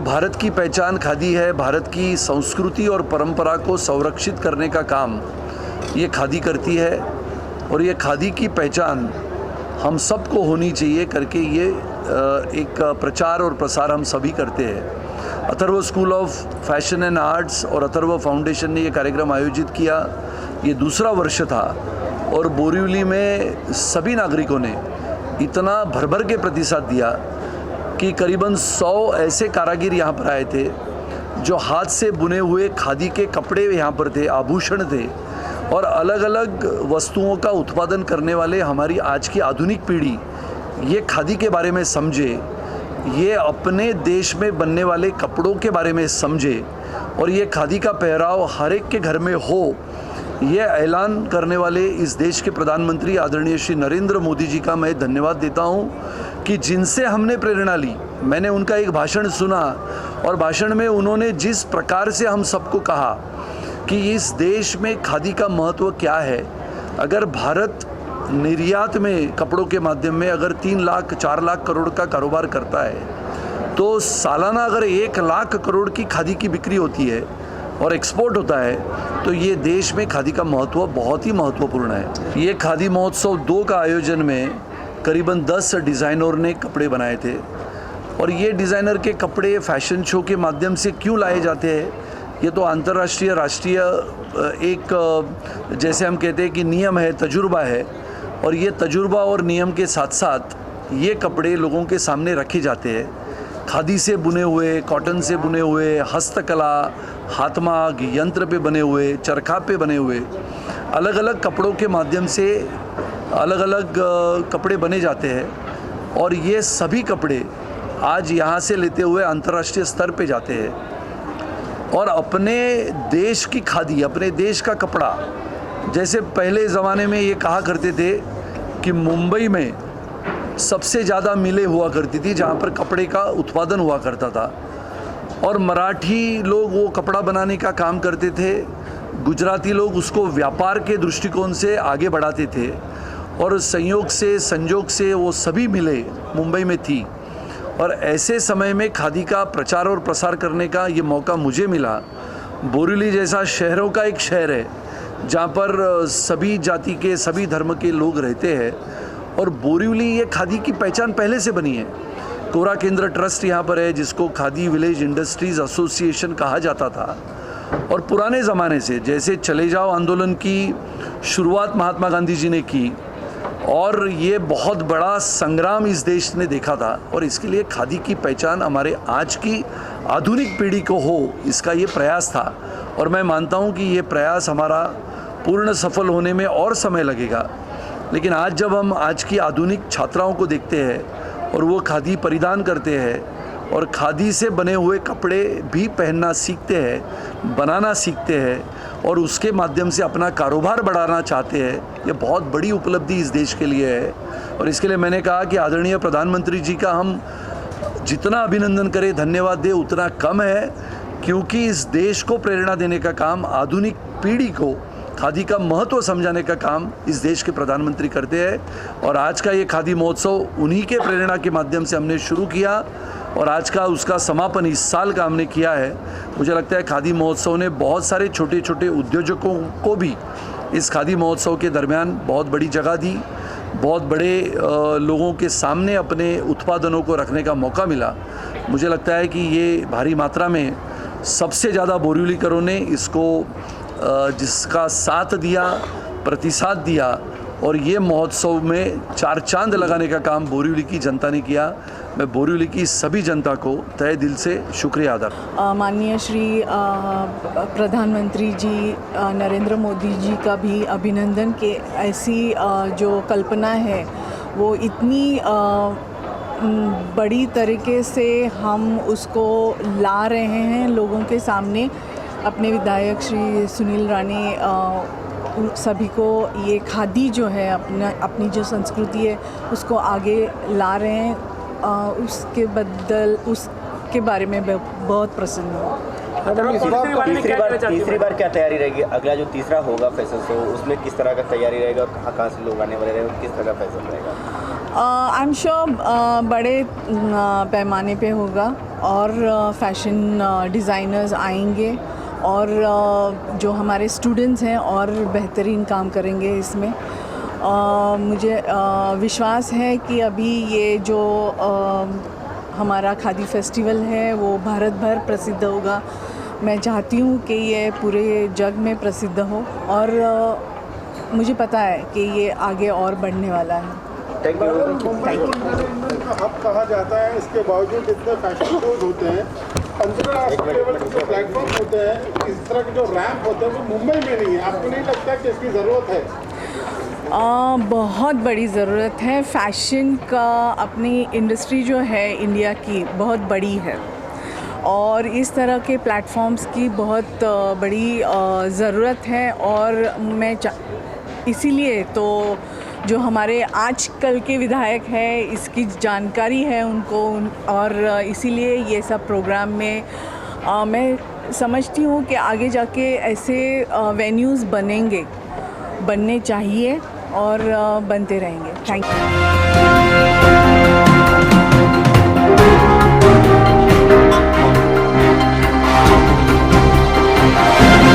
भारत की पहचान खादी है, भारत की संस्कृति और परंपरा को संरक्षित करने का काम ये खादी करती है और ये खादी की पहचान हम सबको होनी चाहिए करके ये एक प्रचार और प्रसार हम सभी करते हैं। Atharva school of fashion and arts और अथर्व फाउंडेशन ने ये कार्यक्रम आयोजित किया। ये दूसरा वर्ष था और बोरीवली में सभी नागरिकों ने इतना भर के प्रतिसाद दिया कि करीबन 100 ऐसे कारागिर यहाँ पर आए थे जो हाथ से बुने हुए खादी के कपड़े यहाँ पर थे, आभूषण थे और अलग अलग वस्तुओं का उत्पादन करने वाले हमारी आज की आधुनिक पीढ़ी ये खादी के बारे में समझे, ये अपने देश में बनने वाले कपड़ों के बारे में समझे और ये खादी का पहराव हर एक के घर में हो, ये ऐलान करने वाले इस देश के प्रधानमंत्री आदरणीय श्री नरेंद्र मोदी जी का मैं धन्यवाद देता हूँ कि जिनसे हमने प्रेरणा ली। मैंने उनका एक भाषण सुना और भाषण में उन्होंने जिस प्रकार से हम सबको कहा कि इस देश में खादी का महत्व क्या है। अगर भारत निर्यात में कपड़ों के माध्यम में अगर 3 लाख 4 लाख करोड़ का कारोबार करता है तो सालाना अगर 1 लाख करोड़ की खादी की बिक्री होती है और एक्सपोर्ट होता है तो ये देश में खादी का महत्व बहुत ही महत्वपूर्ण है। ये खादी महोत्सव 2 का आयोजन में करीबन 10 डिज़ाइनर ने कपड़े बनाए थे और ये डिज़ाइनर के कपड़े फैशन शो के माध्यम से क्यों लाए जाते हैं, ये तो अंतर्राष्ट्रीय राष्ट्रीय एक जैसे हम कहते हैं कि नियम है, तजुर्बा है और ये तजुर्बा और नियम के साथ साथ ये कपड़े लोगों के सामने रखे जाते हैं। खादी से बुने हुए, कॉटन से बुने हुए, हस्तकला, हाथमाग यंत्र पे बने हुए, चरखा पे बने हुए अलग अलग कपड़ों के माध्यम से अलग अलग कपड़े बने जाते हैं और ये सभी कपड़े आज यहाँ से लेते हुए अंतर्राष्ट्रीय स्तर पे जाते हैं और अपने देश की खादी, अपने देश का कपड़ा, जैसे पहले ज़माने में ये कहा करते थे कि मुंबई में सबसे ज़्यादा मिलें हुआ करती थी जहाँ पर कपड़े का उत्पादन हुआ करता था और मराठी लोग वो कपड़ा बनाने का काम करते थे, गुजराती लोग उसको व्यापार के दृष्टिकोण से आगे बढ़ाते थे और संयोग से संजोग से वो सभी मिलें मुंबई में थी और ऐसे समय में खादी का प्रचार और प्रसार करने का ये मौका मुझे मिला। बोरीवली जैसा शहरों का एक शहर है जहाँ पर सभी जाति के, सभी धर्म के लोग रहते हैं और बोरीवली ये खादी की पहचान पहले से बनी है। कोरा केंद्र ट्रस्ट यहाँ पर है जिसको खादी विलेज इंडस्ट्रीज़ एसोसिएशन कहा जाता था और पुराने ज़माने से जैसे चले जाओ आंदोलन की शुरुआत महात्मा गांधी जी ने की और ये बहुत बड़ा संग्राम इस देश ने देखा था और इसके लिए खादी की पहचान हमारे आज की आधुनिक पीढ़ी को हो, इसका ये प्रयास था और मैं मानता हूँ कि ये प्रयास हमारा पूर्ण सफल होने में और समय लगेगा। लेकिन आज जब हम आज की आधुनिक छात्राओं को देखते हैं और वो खादी परिधान करते हैं और खादी से बने हुए कपड़े भी पहनना सीखते हैं, बनाना सीखते हैं और उसके माध्यम से अपना कारोबार बढ़ाना चाहते हैं, ये बहुत बड़ी उपलब्धि इस देश के लिए है। और इसके लिए मैंने कहा कि आदरणीय प्रधानमंत्री जी का हम जितना अभिनंदन करें, धन्यवाद दें, उतना कम है क्योंकि इस देश को प्रेरणा देने का काम, आधुनिक पीढ़ी को खादी का महत्व समझाने का काम इस देश के प्रधानमंत्री करते हैं और आज का ये खादी महोत्सव उन्हीं के प्रेरणा के माध्यम से हमने शुरू किया और आज का उसका समापन इस साल का हमने किया है। मुझे लगता है खादी महोत्सव ने बहुत सारे छोटे छोटे उद्योजकों को भी इस खादी महोत्सव के दरमियान बहुत बड़ी जगह दी, बहुत बड़े लोगों के सामने अपने उत्पादनों को रखने का मौका मिला। मुझे लगता है कि ये भारी मात्रा में सबसे ज़्यादा बोरीवलीकरों ने इसको जिसका साथ दिया, प्रतिसाद दिया और ये महोत्सव में 4 चांद लगाने का काम बोरीवली की जनता ने किया। मैं बोरीवली की सभी जनता को तहे दिल से शुक्रिया अदा करता हूं। माननीय श्री प्रधानमंत्री जी नरेंद्र मोदी जी का भी अभिनंदन कि ऐसी जो कल्पना है वो इतनी बड़ी तरीके से हम उसको ला रहे हैं लोगों के सामने। अपने विधायक श्री सुनील राणे सभी को ये खादी जो है अपनी जो संस्कृति है उसको आगे ला रहे हैं, उसके बारे में बहुत प्रसन्न हूँ। तीसरी बार क्या तैयारी रहेगी? अगला जो तीसरा होगा फैशन शो उसमें किस तरह का तैयारी रहेगा और कहाँ से लोग आने वाले रहेंगे, किस तरह का फैशन रहेगा? आई एम श्योर बड़े पैमाने पे होगा। और फैशन डिज़ाइनर्स आएंगे और जो हमारे स्टूडेंट्स हैं और बेहतरीन काम करेंगे इसमें। मुझे विश्वास है कि अभी ये जो हमारा खादी फेस्टिवल है वो भारत भर प्रसिद्ध होगा। मैं चाहती हूँ कि ये पूरे जग में प्रसिद्ध हो और मुझे पता है कि ये आगे और बढ़ने वाला है। Thank you. हब कहा जाता है, इसके बावजूद इतने फैशन शोज होते हैं, अंतर्राष्ट्रीय लेवल के प्लेटफॉर्म होते हैं, इस तरह के जो रैंप होते हैं वो मुंबई में नहीं है। आपको नहीं लगता कि इसकी ज़रूरत है? बहुत बड़ी ज़रूरत है। फ़ैशन का अपनी इंडस्ट्री जो है इंडिया की बहुत बड़ी है और इस तरह के प्लेटफॉर्म्स की बहुत बड़ी ज़रूरत है। और मैं इसीलिए तो जो हमारे आजकल के विधायक हैं इसकी जानकारी है उनको और इसीलिए ये सब प्रोग्राम में मैं समझती हूँ कि आगे जाके ऐसे वेन्यूज़ बनने चाहिए और बनते रहेंगे। Thank you.